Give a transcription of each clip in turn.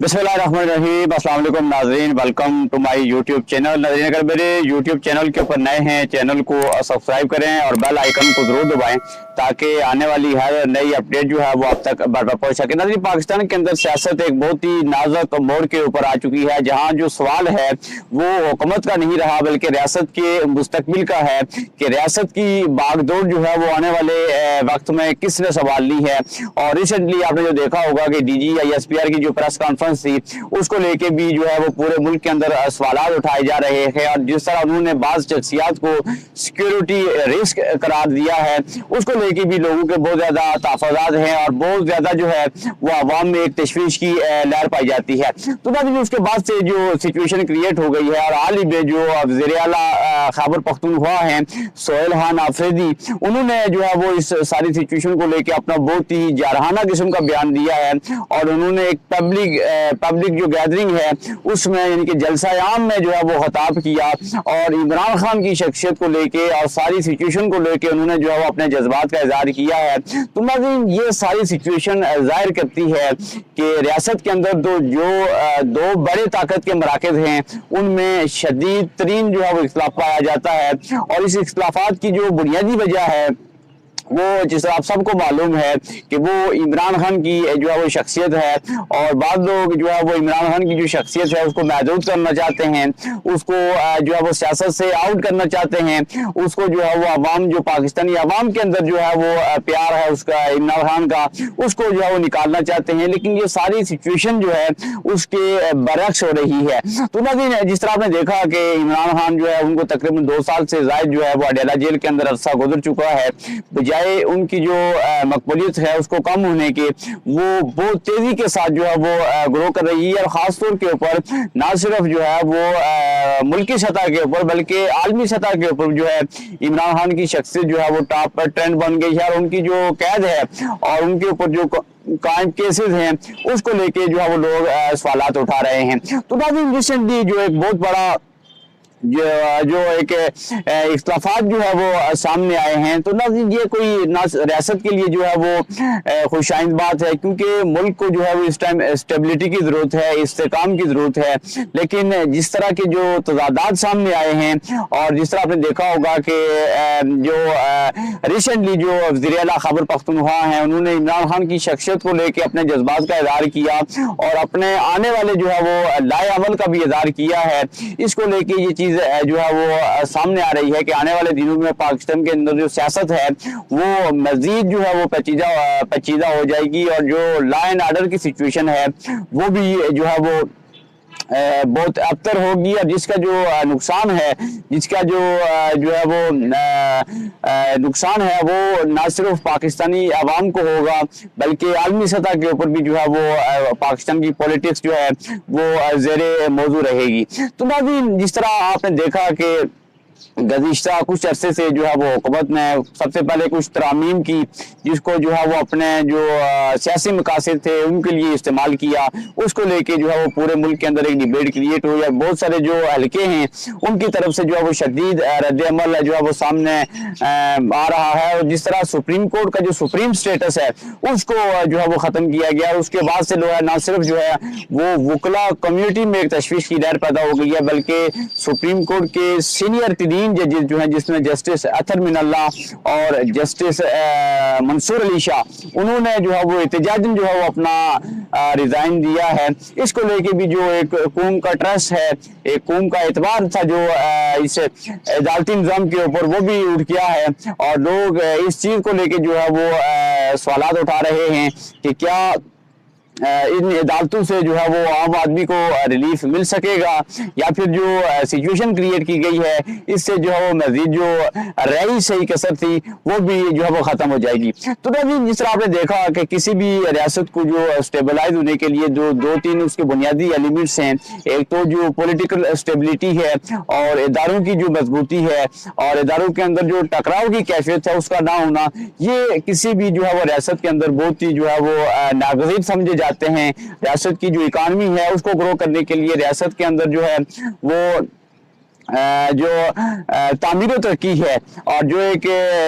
बिस्मिल्लाहिर्रहमानिर्रहीम। अस्सलाम वालेकुम नाज़रीन, welcome to my YouTube channel. नाज़रीन, अगर मेरे यूट्यूब चैनल के ऊपर नए हैं, चैनल को सब्सक्राइब करें और बेल आइकन को जरूर दबाएं ताकि आने वाली हर नई अपडेट जो है वो आप तक बराबर पहुंच सके। नाज़रीन, पाकिस्तान के अंदर सियासत एक बहुत ही नाजुक मोड़ के ऊपर आ चुकी है, जहां जो सवाल है वो हुकूमत का नहीं रहा बल्कि रियासत के मुस्तकबिल का है कि रियासत की बागडोर जो है वो आने वाले वक्त में किसने संभाल ली है। और रिसेंटली आपने जो देखा होगा कि DGISPR की जो प्रेस कॉन्फ्रेंस थी उसको लेके भी जो है वो पूरे मुल्क के अंदर सवाल उठाए जा रहे हैं, और जिस तरह उन्होंने बाज शख्सियात को सिक्योरिटी रिस्क करार दिया है उसको लेके भी लोगों के बहुत ज्यादा तहफ़्फ़ुज़ात हैं और बहुत ज्यादा जो है वो अवाम में एक तशवीश की लहर पाई जाती है। तो नाज़रीन, उसके बाद से जो सिचुएशन क्रिएट हो गई है और हाल ही में जो वज़ीर आला खैबर पख्तूनख्वा हैं सोहेल खान आफरीदी, उन्होंने जो है वो इस सारी सिचुएशन को लेके अपना बहुत ही जारहाना किस्म का बयान दिया है और उन्होंने एक पब्लिक जो गैदरिंग है उसमें यानी कि जलसा आम में जो है वो खिताब किया और इमरान खान की शख्सियत को लेके और सारी सिचुएशन को लेके उन्होंने जो है वो अपने जज्बात का इजहार किया है। तो नाज़रीन, ये सारी सिचुएशन जाहिर करती है कि रियासत के अंदर दो बड़े ताकत के मराकज़ हैं, उनमें शदीद तरीन जो है वो इख्तिलाफ पाया जाता है और इस इख्तिलाफात की जो बुनियादी वजह है वो जिस तरह आप सबको मालूम है कि वो इमरान खान की जो है वो शख्सियत है, और बाद लोग जो है वो इमरान खान की जो शख्सियत है उसको महदूद करना चाहते हैं, उसको जो है वो सियासत से आउट करना चाहते हैं, उसको जो है वो अवाम जो पाकिस्तानी अवाम के अंदर जो है वो प्यार है उसका इमरान खान का उसको जो है वो निकालना चाहते हैं। लेकिन ये सारी सिचुएशन जो है उसके बरक्स हो रही है। तो नाज़रीन, जिस तरह आपने देखा कि इमरान खान जो है उनको तकरीबन 2 साल से ज़ायद जो है वो अडेला जेल के अंदर अरसा गुजर चुका है, उनकी जो मकबूलियत है उसको कम होने के वो बहुत तेजी के साथ जो है वो ग्रो कर रही है, और खासतौर के ऊपर ना सिर्फ जो है वो मुल्की सतह के ऊपर बल्कि आलमी सतह के ऊपर जो है इमरान खान की शख्सियत जो है वो टॉप पर ट्रेंड बन गई है, और उनकी जो कैद है और उनके ऊपर जो काइम केसेस हैं उसको लेके जो है वो लोग सवालात उठा रहे हैं। तो नाज़रीन, रिसेंटली जो एक बहुत बड़ा जो एक इख्तिलाफात जो है वो सामने आए हैं, तो नाज़रीन ये कोई रियासत के लिए जो है वो खुशाइंद बात है, क्योंकि मुल्क को जो है वो इस टाइम स्टेबिलिटी की ज़रूरत है, इस्तेकाम की ज़रूरत है। लेकिन जिस तरह के जो तजादात सामने आए हैं और जिस तरह आपने देखा होगा कि जो रिसेंटली जो वज़ीर आला खैबर पख्तूनख्वा हैं उन्होंने इमरान खान की शख्सियत को लेकर अपने जज्बात का इज़हार किया और अपने आने वाले जो है वो लाए अमल का भी इज़हार किया है। इसको लेके ये चीज़ जो है वो सामने आ रही है कि आने वाले दिनों में पाकिस्तान के अंदर जो सियासत है वो मजीद जो है वो पेचीदा हो जाएगी, और जो लॉ एंड ऑर्डर की सिचुएशन है वो भी जो है वो बहुत अबतर होगी, और जिसका जो नुकसान है जिसका जो है वो नुकसान है वो ना सिर्फ पाकिस्तानी अवाम को होगा बल्कि आलमी सतह के ऊपर भी जो है वो पाकिस्तान की पॉलिटिक्स जो है वो ज़ेरे मौजू रहेगी। तो नाज़रीन, जिस तरह आपने देखा कि गुज़िश्ता कुछ अरसे से जो है वो हुकूमत ने सबसे पहले कुछ तरामीम की जिसको जो है वो अपने जो सियासी मकासद थे उनके लिए इस्तेमाल किया, उसको लेके जो है वो पूरे मुल्क के अंदर एक डिबेट क्रिएट हुई, और बहुत सारे जो हलके हैं उनकी तरफ से जो है वो शदीद रद्द-ए-अमल जो है वो सामने आ रहा है। और जिस तरह सुप्रीम कोर्ट का जो सुप्रीम स्टेटस है उसको जो है वो ख़त्म किया गया, और उसके बाद से ना सिर्फ जो है वो वकला कम्युनिटी में एक तशवीश की लहर पैदा हो गई है, बल्कि सुप्रीम कोर्ट के सीनियर जजेस जो है जिसमें जस्टिस अतर मिनल्ला और जस्टिस मंसूर अली शाह, उन्होंने जो है वो एहतजाजन जो है वो अपना रिजाइन दिया है। इसको लेके भी जो एक कौम का ट्रस्ट है, एक कौम का एतबार था जो इस अदालती निज़ाम के ऊपर, वो भी उठ गया है, और लोग इस चीज़ को लेके जो है वो सवालात उठा रहे हैं कि क्या इन अदालतों से जो है वो आम आदमी को रिलीफ मिल सकेगा, या फिर जो सिचुएशन क्रिएट की गई है इससे जो है वो मजीद जो रही सही कसर थी वो भी जो है वो ख़त्म हो जाएगी। तो नाज़रीन, जिस तरह आपने देखा कि किसी भी रियासत को जो स्टेबलाइज होने के लिए जो 2-3 उसके बुनियादी एलिमेंट्स हैं, एक तो जो पॉलिटिकल स्टेबिलिटी है और इदारों की जो मजबूती है और इदारों के अंदर जो टकराव की कैफियत है उसका ना होना, ये किसी भी जो है वो रियासत के अंदर बहुत ही जो है वो नागज़ीर समझे जाते हैं। रियासत की जो इकानमी है उसको ग्रो करने के लिए रियासत के अंदर जो है वो जो तामीर व तरक्की है और जो एक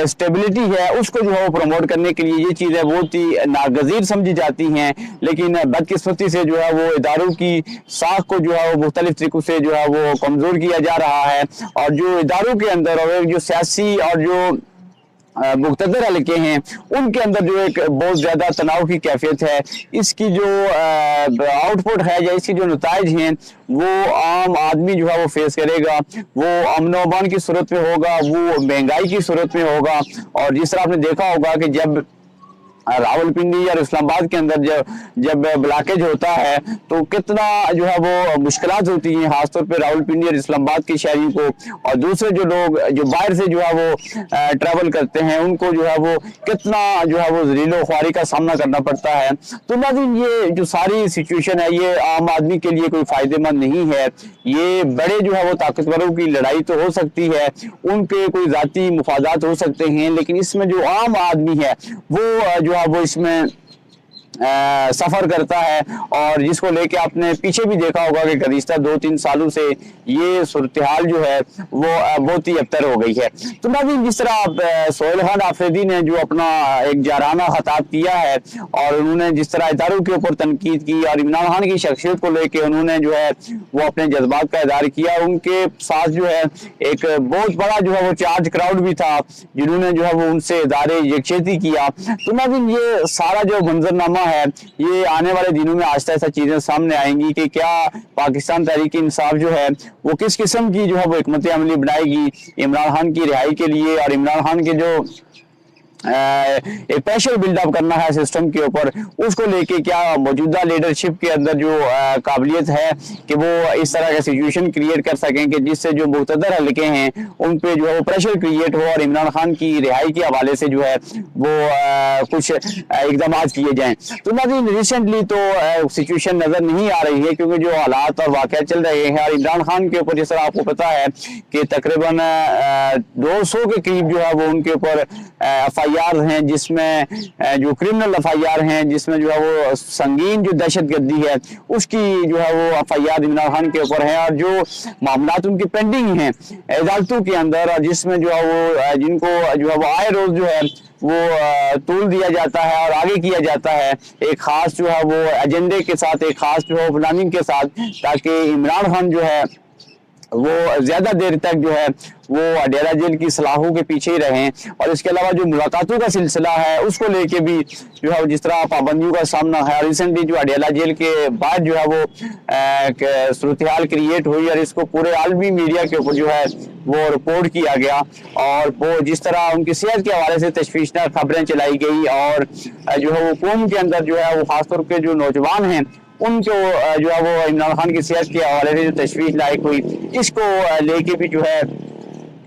स्टेबिलिटी है उसको जो है वो प्रमोट करने के लिए ये चीज़ें बहुत ही नागजीर समझी जाती हैं, लेकिन बदकिस्मती से जो है वो इदारों की साख को जो है वो मुख्तलिफ तरीकों से जो है वो कमज़ोर किया जा रहा है। और जो इदारों के अंदर और जो सियासी और जो मुख्तदर हल्के हैं उनके अंदर जो एक बहुत ज़्यादा तनाव की कैफियत है, इसकी जो आउटपुट है या इसकी जो नताइज हैं वो आम आदमी जो है वो फेस करेगा। वो अमन व अमान की सूरत में होगा, वो महंगाई की सूरत में होगा। और जिस तरह आपने देखा होगा कि जब रावलपिंडी या इस्लामाबाद के अंदर जब ब्लॉकेज होता है तो कितना जो है वो मुश्किलात होती हैं, खासतौर पे रावलपिंडी और इस्लामाबाद के शहरी को, और दूसरे जो लोग जो बाहर से जो है वो ट्रैवल करते हैं उनको जो है वो कितना जो है वो ज़लीलो ख्वारी का सामना करना पड़ता है। तो नाज़रीन, ये जो सारी सिचुएशन है ये आम आदमी के लिए कोई फ़ायदेमंद नहीं है। ये बड़े जो है वो ताकतवरों की लड़ाई तो हो सकती है, उनके कोई ज़ाती मुफादात हो सकते हैं, लेकिन इसमें जो आम आदमी है वो जो वो इसमें सफर करता है। और जिसको लेके आपने पीछे भी देखा होगा कि गुज़िश्ता 2-3 सालों से ये सूरत हाल जो है वो बहुत ही अबतर हो गई है। तो नाज़रीन, जिस तरह सोहेल खान आफरीदी ने जो अपना एक जाराना खिताब किया है और उन्होंने जिस तरह इदारों के ऊपर तनकीद की और इमरान खान की शख्सियत को लेके उन्होंने जो है वो अपने जज्बात का इज़हार किया, उनके साथ जो है एक बहुत बड़ा जो है वो चार्ज क्राउड भी था जिन्होंने जो है वो उनसे इदारे यकजहती किया। तो नाज़रीन, ये सारा जो मंजरनामा है ये आने वाले दिनों में आहिस्ता आहिस्ता चीजें सामने आएंगी कि क्या पाकिस्तान तहरीक इंसाफ जो है वो किस किस्म की जो है वो हिकमत अमली बनाएगी इमरान खान की रिहाई के लिए, और इमरान खान के जो एक प्रेशर बिल्डअप करना है सिस्टम के ऊपर, उसको लेके क्या मौजूदा लीडरशिप के अंदर जो काबिलियत है कि वो इस तरह का सिचुएशन क्रिएट कर सकें कि जिससे जो मुख्तदर हल्के हैं उन पे जो है वो प्रेशर क्रिएट हो और इमरान खान की रिहाई के हवाले से जो है वो कुछ इकदाम किए जाएं। तो नाज़रीन, रिसेंटली तो सिचुएशन नजर नहीं आ रही है क्योंकि जो हालात और वाक़या चल रहे हैं, और इमरान खान के ऊपर जिस तरह आपको पता है कि तकरीबन 200 के करीब जो है वो उनके ऊपर एफआईआर हैं, जिसमें जो क्रिमिनल एफआईआर हैं जिसमें जो है वो संगीन जो दहशतगर्दी है उसकी जो है वो एफआईआर इमरान खान के ऊपर है, और जो मामलात उनकी पेंडिंग हैं अदालतों के अंदर, और जिसमें जो है वो जिनको जो है वो आए रोज जो है वो तूल दिया जाता है और आगे किया जाता है एक खास जो है वो एजेंडे के साथ, एक खास जो है प्लानिंग के साथ, ताकि इमरान खान जो है वो ज्यादा देर तक जो है वो अडेरा जेल की सलाहों के पीछे ही रहें। और इसके अलावा जो मुलाकातों का सिलसिला है उसको लेके भी जो है जिस तरह पाबंदियों का सामना है, रिसेंटली जो अडेरा जेल के बाद जो है वो सूरत हाल क्रिएट हुई और इसको पूरे आलमी मीडिया के ऊपर जो है वो रिपोर्ट किया गया, और वो जिस तरह उनकी सेहत के हवाले से तशवीशनाक खबरें चलाई गई, और जो है वो कौम के अंदर जो है वो खासतौर पे जो नौजवान हैं उनको जो है वो इमरान खान की सेहत के हवाले से जो तशवीश लायक हुई, इसको लेके भी जो है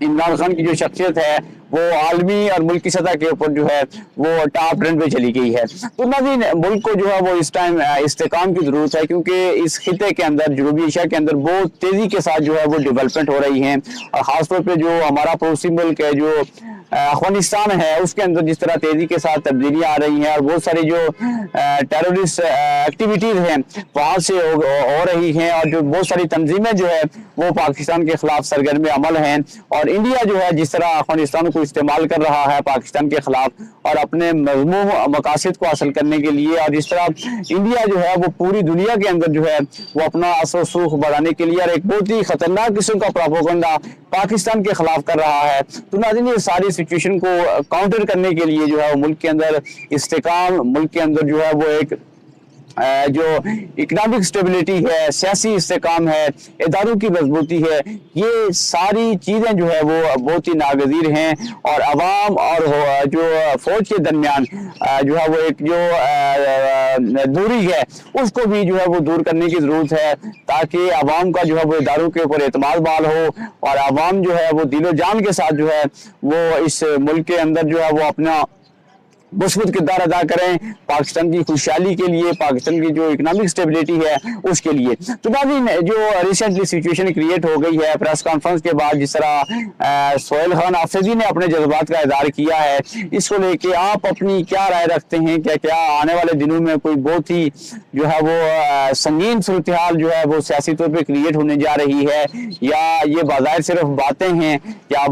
इमरान खान की जो शख्सियत है वो आलमी और मुल्क की सतह के ऊपर जो है वो टॉप ट्रेंड पे चली गई है। तो नाज़रीन, मुल्क को जो है वो इस टाइम इस्तेकाम की जरूरत है, क्योंकि इस खिते के अंदर जनूबी एशिया के अंदर बहुत तेजी के साथ जो है वो डेवलपमेंट हो रही है, और खासतौर पे जो हमारा पड़ोसी मुल्क है जो अफगानिस्तान है उसके अंदर जिस तरह तेजी के साथ तब्दीलियां आ रही हैं और बहुत सारी जो टेररिस्ट एक्टिविटीज हैं वहां से हो रही हैं, और जो बहुत सारी तंजीमें जो है वो पाकिस्तान के खिलाफ सरगर्म अमल हैं, और इंडिया जो है जिस तरह अफगानिस्तान को इस्तेमाल कर रहा है पाकिस्तान के खिलाफ और अपने मज़मूम मकासद को हासिल करने के लिए, और जिस तरह इंडिया जो है वो पूरी दुनिया के अंदर जो है वो अपना असर सूख बढ़ाने के लिए और एक बहुत ही खतरनाक किस्म का प्रोपेगेंडा पाकिस्तान के खिलाफ कर रहा है। तो नाज़रीन, ये सारी सिचुएशन को काउंटर करने के लिए जो है वो मुल्क के अंदर इस्तेकाम, मुल्क के अंदर जो है वो एक जो इकोनॉमिक स्टेबिलिटी है, सियासी इस्तेकाम है, इदारों की मजबूती है, ये सारी चीज़ें जो है वो बहुत ही नागजीर हैं, और अवाम और जो फौज के दरमियान जो है वो एक जो दूरी है उसको भी जो है वो दूर करने की ज़रूरत है, ताकि अवाम का जो है वो इदारों के ऊपर एतमाद बहाल हो और अवाम जो है वो दिलो जान के साथ जो है वो इस मुल्क के अंदर जो है वो अपना मजबूत किरदार अदा करें पाकिस्तान की खुशहाली के लिए, पाकिस्तान की जो इकोनॉमिक स्टेबिलिटी है उसके लिए। तो नाज़रीन, जो रिसेंटली सिचुएशन क्रिएट हो गई है प्रेस कॉन्फ्रेंस के बाद, जिस तरह सोहेल खान आफरीदी ने अपने जज्बात का इजहार किया है, इसको लेके आप अपनी क्या राय रखते हैं? क्या आने वाले दिनों में कोई बहुत ही जो है वो संगीन सूरत हाल जो है वो सियासी तौर पर क्रिएट होने जा रही है, या ये बाज़ाहिर सिर्फ बातें हैं? क्या